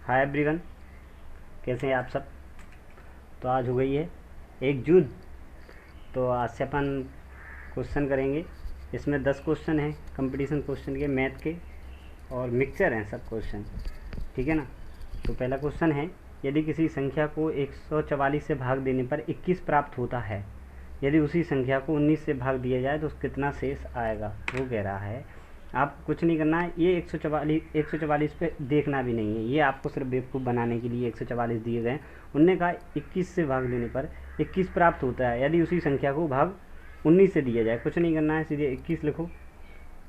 Hi everyone, कैसे हैं आप सब। तो आज हो गई है 1 जून। तो आज से अपन क्वेश्चन करेंगे। इसमें 10 क्वेश्चन हैं कंपटीशन क्वेश्चन के, मैथ के, और मिक्सचर हैं सब क्वेश्चन, ठीक है ना। तो पहला क्वेश्चन है, यदि किसी संख्या को 144 से भाग देने पर 21 प्राप्त होता है, यदि उसी संख्या को 19 से भाग दिया जाए तो कितना शेष आएगा। वो कह रहा है आपको कुछ नहीं करना है, ये 144 पे देखना भी नहीं है, ये आपको सिर्फ बेवकूफ़ बनाने के लिए 144 दिए गए हैं। उनने कहा 21 से भाग देने पर 21 प्राप्त होता है, यदि उसी संख्या को भाग 19 से दिया जाए। कुछ नहीं करना है, सीधे 21 लिखो,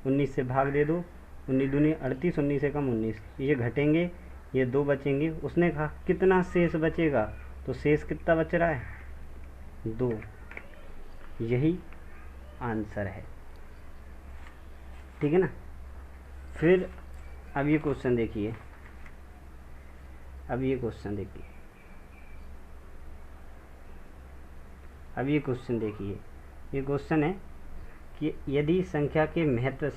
19 से भाग दे दो, 19 दूनी 38, 19 से कम 19, ये घटेंगे, ये 2 बचेंगे। उसने कहा कितना शेष बचेगा, तो शेष कितना बच रहा है, 2। यही आंसर है, ठीक है ना। फिर अब ये क्वेश्चन देखिए, अब ये क्वेश्चन देखिए, ये क्वेश्चन है कि यदि संख्या के महत्व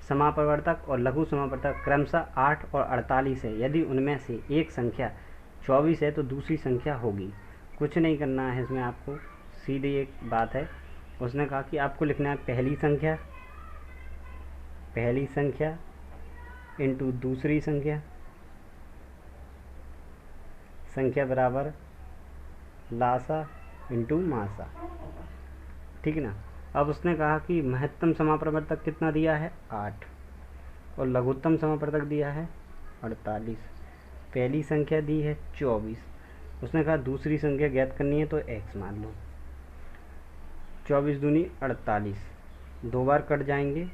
समापवर्तक और लघु समापवर्तक क्रमशः 8 और 48 है, यदि उनमें से एक संख्या 24 है तो दूसरी संख्या होगी। कुछ नहीं करना है इसमें, आपको सीधी एक बात है। उसने कहा कि आपको लिखना है पहली संख्या इंटू दूसरी संख्या बराबर लासा इंटू मासा, ठीक है ना। अब उसने कहा कि महत्तम समापवर्तक कितना दिया है, 8, और लघुत्तम समापवर्तक दिया है 48। पहली संख्या दी है 24, उसने कहा दूसरी संख्या ज्ञात करनी है तो x मान लो। 24 दूनी 48, 2 बार कट जाएंगे,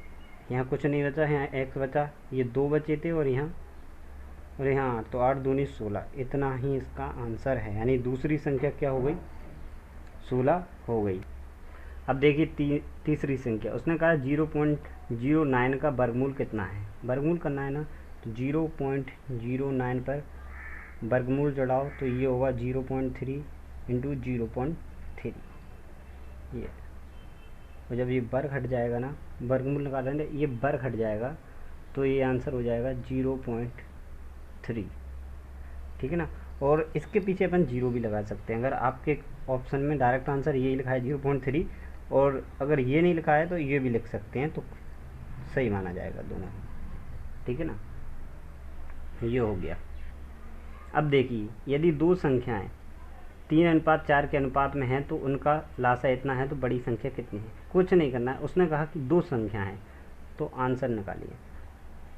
यहाँ कुछ नहीं बचा, यहाँ x बचा, ये 2 बचे थे, और यहाँ तो 8 दूनी 16, इतना ही इसका आंसर है। यानी दूसरी संख्या क्या हो गई, 16 हो गई। अब देखिए तीसरी संख्या, उसने कहा 0.09 का वर्गमूल कितना है। वर्गमूल करना है ना, तो 0.09 पर वर्गमूल चढ़ाओ तो ये होगा 0.3 इंटू 0.3, ये। और जब ये वर्ग हट जाएगा ना, वर्गमूल निकाल लेंगे, ये वर्ग हट जाएगा तो ये आंसर हो जाएगा 0.3, ठीक है ना। और इसके पीछे अपन 0 भी लगा सकते हैं। अगर आपके ऑप्शन में डायरेक्ट आंसर यही लिखा है 0.3, और अगर ये नहीं लिखा है तो ये भी लिख सकते हैं, तो सही माना जाएगा दोनों, ठीक है ना। ये हो गया। अब देखिए, यदि 2 संख्याएं 3:4 के अनुपात में हैं तो उनका लासा इतना है, तो बड़ी संख्या कितनी है। कुछ नहीं करना है, उसने कहा कि 2 संख्या हैं तो आंसर निकालिए।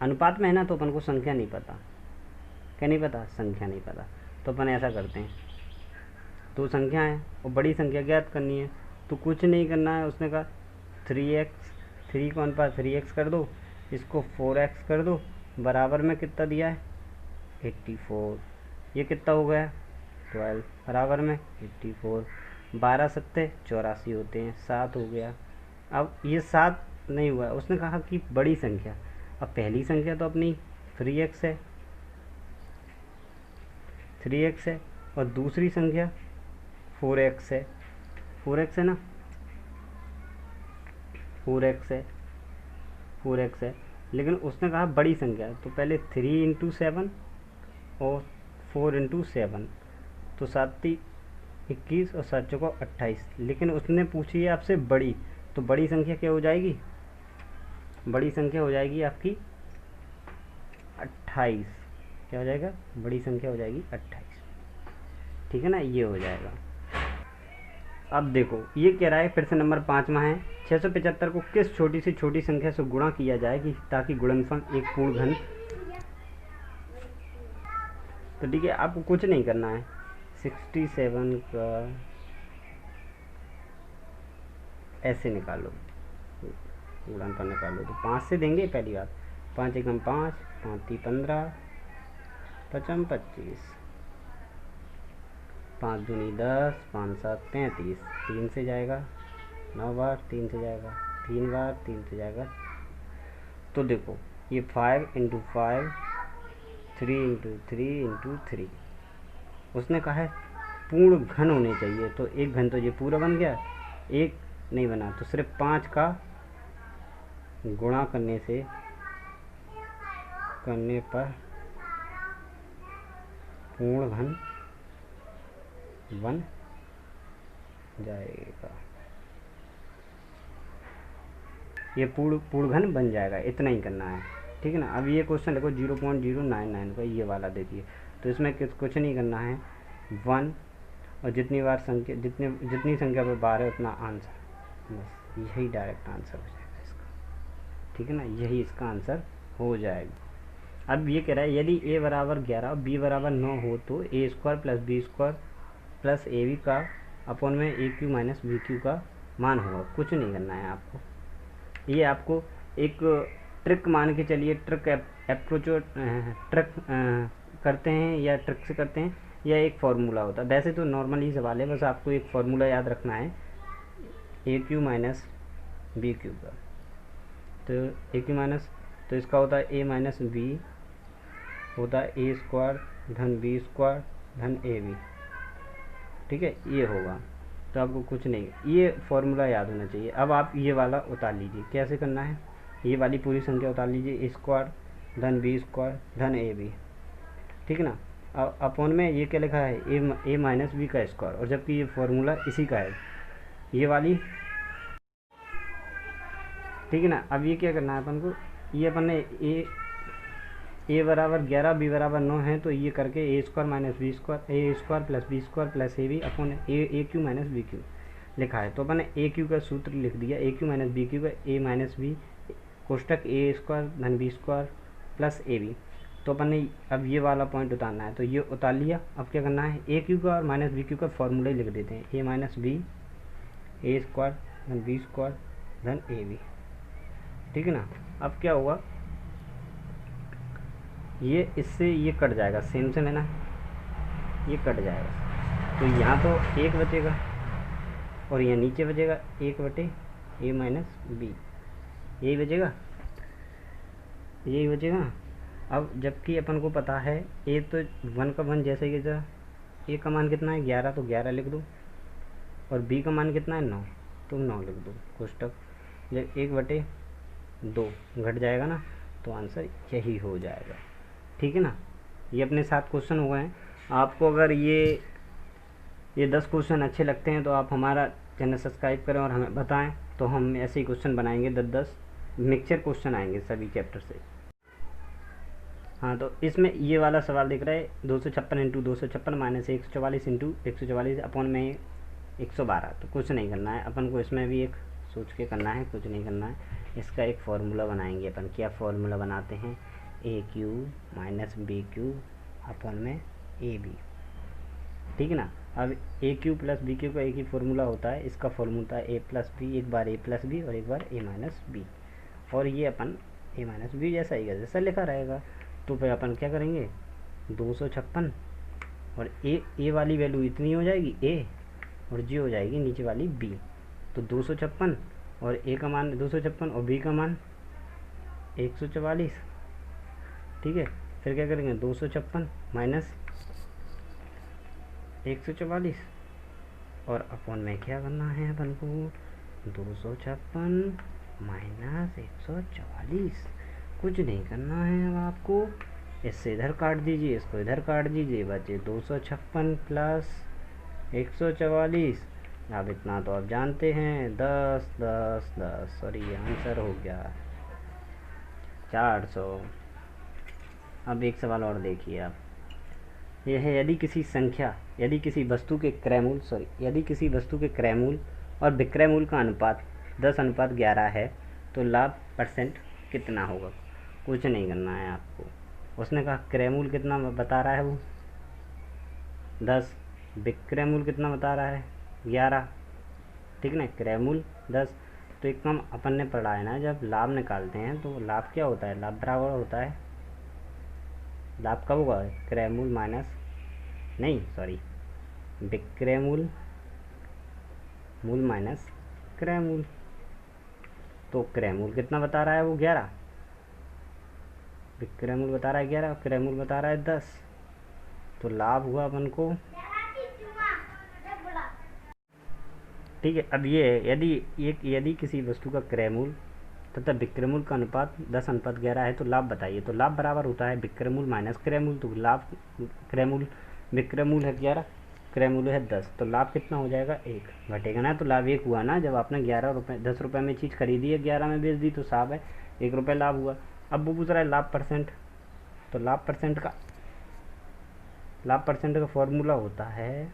अनुपात में है ना, तो अपन को संख्या नहीं पता, क्या नहीं पता, संख्या नहीं पता। तो अपन ऐसा करते हैं, 2 संख्या हैं और बड़ी संख्या ज्ञात करनी है, तो कुछ नहीं करना है। उसने कहा 3 को अनुपात 3x कर दो, इसको 4x कर दो, बराबर में कितना दिया है 84, ये कितना हो गया 12, बराबर में 84, 12 सत्ते 84 होते हैं, 7 हो गया। अब ये 7 नहीं हुआ, उसने कहा कि बड़ी संख्या। अब पहली संख्या तो अपनी 3x है, और दूसरी संख्या 4x है, 4x है ना, 4x है। लेकिन उसने कहा बड़ी संख्या, तो पहले 3 इंटू 7 और 4 इंटू 7, तो 7 21 और 7 चौको 28। लेकिन उसने पूछी है आपसे बड़ी, तो बड़ी संख्या क्या हो जाएगी, बड़ी संख्या हो जाएगी आपकी 28। क्या हो जाएगा, बड़ी संख्या हो जाएगी 28, ठीक है ना, ये हो जाएगा। अब देखो, ये कह रहा है, फिर से नंबर 5वां है, 675 को किस छोटी से छोटी संख्या से गुणा किया जाए कि ताकि गुणनफल एक पूर्ण घन। तो ठीक है, आपको कुछ नहीं करना है, 67 का ऐसे निकालो, गुणनफल निकालो, तो 5 से देंगे पहली बात, 5 एकम 5, 5 15, 5 25, 5 दूनी 10, 5 7 35, 3 से जाएगा 9 बार, 3 से जाएगा 3 बार, 3 से जाएगा। तो देखो ये 5 इंटू 5, 3 इंटू 3 इंटू 3। उसने कहा है पूर्ण घन होने चाहिए, तो एक घन तो ये पूरा बन गया, एक नहीं बना, तो सिर्फ 5 का गुणा करने पर पूर्ण घन बन जाएगा। ये पूर्ण घन बन जाएगा, इतना ही करना है, ठीक है ना। अब ये क्वेश्चन देखो 0.099 का ये वाला दे दिए, तो इसमें कुछ नहीं करना है, 1 और जितनी बार संख्या जितनी संख्या पर बार है उतना आंसर, बस यही डायरेक्ट आंसर हो जाएगा इसका, ठीक है ना, यही इसका आंसर हो जाएगा। अब ये कह रहा है यदि a बराबर 11 और b बराबर 9 हो तो a square plus B square plus A B का अपॉन में A Q minus B Q का मान होगा। कुछ नहीं करना है आपको, ये आपको एक ट्रिक मान के चलिए, ट्रिक अप्रोच ट्रिक करते हैं या ट्रिक से करते हैं या एक फार्मूला होता है। वैसे तो नॉर्मल ही सवाल है, बस आपको एक फार्मूला याद रखना है ए क्यू माइनस बी क्यू का। तो ए क्यू माइनस, तो इसका होता है ए माइनस बी होता है ए स्क्वायर धन बी स्क्वायर धन ए बी, ठीक है, ये होगा। तो आपको कुछ नहीं, ये फॉर्मूला याद होना चाहिए। अब आप ये वाला उतार लीजिए, कैसे करना है, ये वाली पूरी संख्या उतार लीजिए, ए स्क्वायर धन बी स्क्वायर धन ए बी, ठीक है ना। अब अपॉन में ये क्या लिखा है, ए माइनस बी का स्क्वायर, और जबकि ये फॉर्मूला इसी का है, ये वाली, ठीक है ना। अब ये क्या करना है अपन को, ये अपन ने ए बराबर 11 बी बराबर 9 है, तो ये करके a square minus b square a square plus B square plus A b upon a Q minus B cube लिखा है। तो अपन ने ए क्यू का सूत्र लिख दिया, A Q minus B Q का ए माइनस बी कोष्टक ए स्क्वायर धन बी स्क्वायर प्लस ए बी। तो अपन ने अब ये वाला पॉइंट उतारना है, तो ये उतार लिया। अब क्या करना है, ए क्यू का और माइनस बी क्यू का फॉर्मूला ही लिख देते हैं, ए माइनस बी ए स्क्वायर धन बी स्क्वायर धन ए बी, ठीक है ना। अब क्या होगा, ये इससे ये कट जाएगा, सेम है ना, ये कट जाएगा, तो यहाँ तो एक बचेगा और यहाँ नीचे बचेगा 1/a माइनस बी, यही बचेगा, यही बचेगा। अब जबकि अपन को पता है ए तो 1 का 1 जैसे कि ए का मान कितना है 11, तो 11 लिख दो, और बी का मान कितना है 9, तो 9 लिख दो कोष्टक, जब 1/2 घट जाएगा ना, तो आंसर यही हो जाएगा, ठीक है ना। ये अपने 7 क्वेश्चन हो गए हैं। आपको अगर ये 10 क्वेश्चन अच्छे लगते हैं तो आप हमारा चैनल सब्सक्राइब करें और हमें बताएं, तो हम ऐसे ही क्वेश्चन बनाएंगे, 10 मिक्सचर क्वेश्चन आएंगे सभी चैप्टर से। हाँ, तो इसमें ये वाला सवाल दिख रहा है 256 इंटू 256 माइनस 144 इंटू 144 अपॉन में 112। तो कुछ नहीं करना है अपन को, इसमें भी एक सोच के करना है, कुछ नहीं करना है। इसका एक फार्मूला बनाएंगे अपन। क्या फार्मूला बनाते हैं, a Q minus B cube upon में ए बी, ठीक है ना। अब a cube plus b Q का एक ही फार्मूला होता है, इसका फार्मूला होता है ए प्लस बी, एक बार ए प्लस बी और एक बार ए माइनस बी, और ये अपन ए माइनस बी जैसा ही जैसा लिखा रहेगा। तो फिर अपन क्या करेंगे, 256 और ए वाली वैल्यू इतनी हो जाएगी ए, और जी हो जाएगी नीचे वाली बी। तो 256 और ए का मान 256 और बी का मान 144, ठीक है। फिर क्या करेंगे, 256 माइनस 144 और अपॉन में क्या करना है अपन को, 256 माइनस 144, कुछ नहीं करना है अब आपको। इससे इधर काट दीजिए, इसको इधर काट दीजिए, बचे 256 प्लस 144। अब इतना तो आप जानते हैं, 10 10 10, और ये आंसर हो गया 400। अब एक सवाल और देखिए आप, यह है यदि किसी वस्तु के क्रयमूल और विक्रय मूल्य का अनुपात 10:11 है, तो लाभ परसेंट कितना होगा। कुछ नहीं करना है आपको, उसने कहा क्रय मूल्य कितना बता रहा है वो 10, विक्रय मूल्य कितना बता रहा है 11, ठीक ना। क्रय मूल्य 10, तो एक काम अपन ने पढ़ा है ना, जब लाभ निकालते हैं तो लाभ क्या होता है, लाभ बराबर होता है, लाभ कब होगा, क्रय मूल्य माइनस विक्रय मूल्य माइनस क्रय मूल्य। तो क्रय मूल्य कितना बता रहा है वो 11, विक्रय मूल्य बता रहा है 11, क्रय मूल्य बता रहा है 10, तो लाभ हुआ अपन को, ठीक है। अब ये यदि किसी वस्तु का क्रय मूल्य तथा विक्रय मूल्य का अनुपात 10:11 है, तो लाभ बताइए। तो लाभ बराबर होता है विक्रय मूल्य माइनस क्रय मूल्य। तो लाभ क्रय मूल्य, विक्रय मूल्य है 11, क्रय मूल्य है 10, तो लाभ कितना हो जाएगा 1 घटेगा ना। तो लाभ 1 हुआ ना, जब आपने 10 रुपये में चीज़ खरीदी है, 11 में बेच दी, तो साहब है 1 रुपये लाभ हुआ। अब वो पूछ रहा है लाभ परसेंट, तो लाभ परसेंट का फॉर्मूला होता है